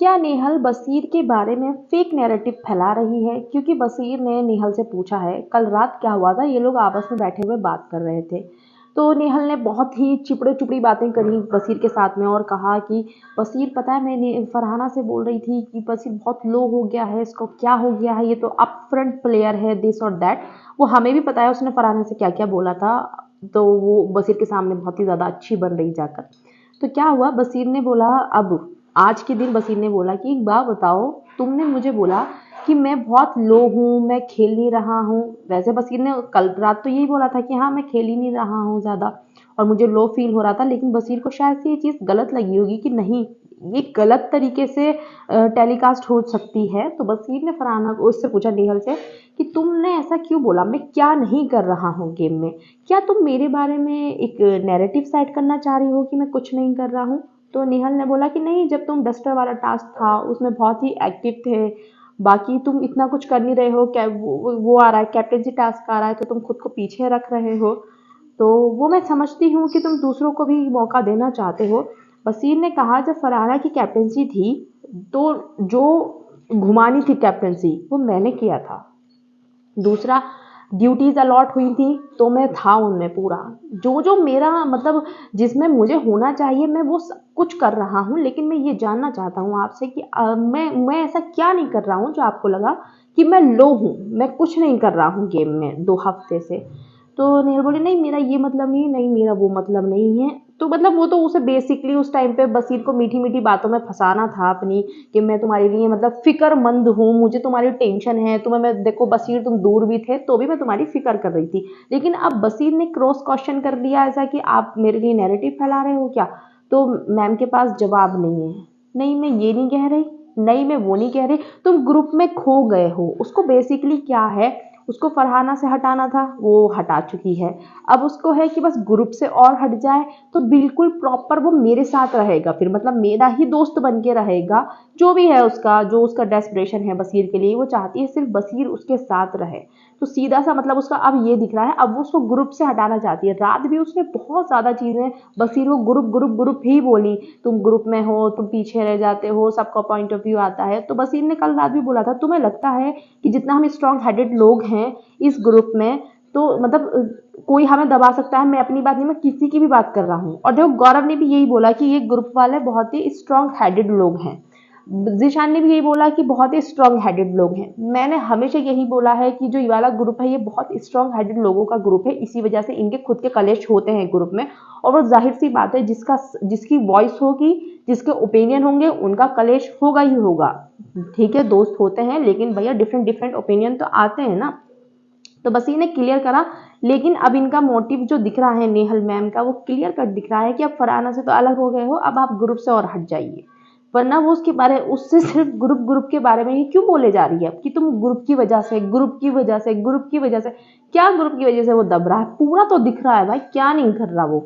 क्या नेहल बसीर के बारे में फेक नैरेटिव फैला रही है? क्योंकि बसीर ने नेहल से पूछा है कल रात क्या हुआ था, ये लोग आपस में बैठे हुए बात कर रहे थे। तो नेहल ने बहुत ही चिपड़े चुपड़ी बातें करी बसीर के साथ में और कहा कि बसीर पता है, मैं फरहाना से बोल रही थी कि बसीर बहुत लो हो गया है, इसको क्या हो गया है, ये तो अप फ्रंट प्लेयर है, दिस और दैट। वो हमें भी पता है उसने फरहाना से क्या क्या बोला था। तो वो बसीर के सामने बहुत ही ज़्यादा अच्छी बन रही जाकर। तो क्या हुआ, बसीर ने बोला, अब आज के दिन बसीर ने बोला कि एक बात बताओ, तुमने मुझे बोला कि मैं बहुत लो हूँ, मैं खेल नहीं रहा हूँ। वैसे बसीर ने कल रात तो यही बोला था कि हाँ मैं खेल ही नहीं रहा हूँ ज़्यादा और मुझे लो फील हो रहा था, लेकिन बसीर को शायद से ये चीज़ गलत लगी होगी कि नहीं, ये गलत तरीके से टेलीकास्ट हो सकती है। तो बसीर ने फरहाना को उससे पूछा, नेहल से, कि तुमने ऐसा क्यों बोला, मैं क्या नहीं कर रहा हूँ गेम में, क्या तुम मेरे बारे में एक नैरेटिव सेट करना चाह रही हो कि मैं कुछ नहीं कर रहा हूँ। तो नेहल ने बोला कि नहीं, जब तुम डस्टर वाला टास्क था उसमें बहुत ही एक्टिव थे, बाकी तुम इतना कुछ कर नहीं रहे हो, क्या वो आ रहा है, कैप्टेंसी टास्क आ रहा है तो तुम खुद को पीछे रख रहे हो। तो वो मैं समझती हूँ कि तुम दूसरों को भी मौका देना चाहते हो। बसीर ने कहा, जब फरहाना की कैप्टेंसी थी तो जो घुमानी थी कैप्टेंसी वो मैंने किया था। दूसरा, ड्यूटीज अलॉट हुई थी तो मैं था उनमें पूरा, जो जो मेरा मतलब जिसमें मुझे होना चाहिए मैं वो सब कुछ कर रहा हूँ। लेकिन मैं ये जानना चाहता हूँ आपसे कि मैं ऐसा क्या नहीं कर रहा हूँ जो आपको लगा कि मैं लो हूँ, मैं कुछ नहीं कर रहा हूँ गेम में 2 हफ्ते से। तो नेहल बोली, नहीं मेरा ये मतलब नहीं, नहीं मेरा वो मतलब नहीं है। तो मतलब वो तो उसे बेसिकली उस टाइम पे बसीर को मीठी मीठी बातों में फंसाना था अपनी, कि मैं तुम्हारे लिए मतलब फिक्रमंद हूँ, मुझे तुम्हारी टेंशन है, तुम्हें मैं देखो बसीर तुम दूर भी थे तो भी मैं तुम्हारी फिक्र कर रही थी। लेकिन अब बसीर ने क्रॉस क्वेश्चन कर दिया ऐसा कि आप मेरे लिए नैरेटिव फैला रहे हो क्या। तो मैम के पास जवाब नहीं है, नहीं मैं ये नहीं कह रही, नहीं मैं वो नहीं कह रही, तुम ग्रुप में खो गए हो। उसको बेसिकली क्या है, उसको फरहाना से हटाना था, वो हटा चुकी है। अब उसको है कि बस ग्रुप से और हट जाए तो बिल्कुल प्रॉपर वो मेरे साथ रहेगा, फिर मतलब मेरा ही दोस्त बन के रहेगा। जो भी है उसका, जो उसका डेस्परेशन है बसीर के लिए, वो चाहती है सिर्फ बसीर उसके साथ रहे। तो सीधा सा मतलब उसका अब ये दिख रहा है, अब वो उसको ग्रुप से हटाना चाहती है। रात भी उसने बहुत ज़्यादा चीज़ें बसीर को ग्रुप ग्रुप ग्रुप ही बोली, तुम ग्रुप में हो, तुम पीछे रह जाते हो, सबका पॉइंट ऑफ व्यू आता है। तो बसीर ने कल रात भी बोला था, तुम्हें लगता है कि जितना हम स्ट्रॉन्ग हेडेड लोग हैं इस ग्रुप में, तो मतलब कोई हमें दबा सकता है। मैं अपनी बात नहीं, मैं किसी की भी बात कर रहा हूँ। और देखो गौरव ने भी यही बोला कि ये ग्रुप वाले बहुत ही स्ट्रॉन्ग हेडेड लोग हैं। जिशान ने भी यही बोला कि बहुत ही स्ट्रॉन्ग हेडेड लोग हैं। मैंने हमेशा यही बोला है कि जो ये वाला ग्रुप है ये बहुत स्ट्रॉन्ग हेडेड लोगों का ग्रुप है, इसी वजह से इनके खुद के कलेश होते हैं ग्रुप में। और वो जाहिर सी बात है, जिसकी वॉइस होगी, जिसके ओपिनियन होंगे, उनका कलेश होगा ही होगा। ठीक है, दोस्त होते हैं लेकिन भैया डिफरेंट डिफरेंट ओपिनियन तो आते हैं ना। तो बस इन्हें क्लियर करा। लेकिन अब इनका मोटिव जो दिख रहा है नेहल मैम का, वो क्लियर कट दिख रहा है कि अब फरहाना से तो अलग हो गए हो, अब आप ग्रुप से और हट जाइए। वरना वो उसके बारे उससे सिर्फ ग्रुप ग्रुप के बारे में ही क्यों बोले जा रही है कि तुम ग्रुप की वजह से, ग्रुप की वजह से, ग्रुप की वजह से। क्या ग्रुप की वजह से वो दब रहा है, पूरा तो दिख रहा है भाई, क्या नहीं कर रहा वो।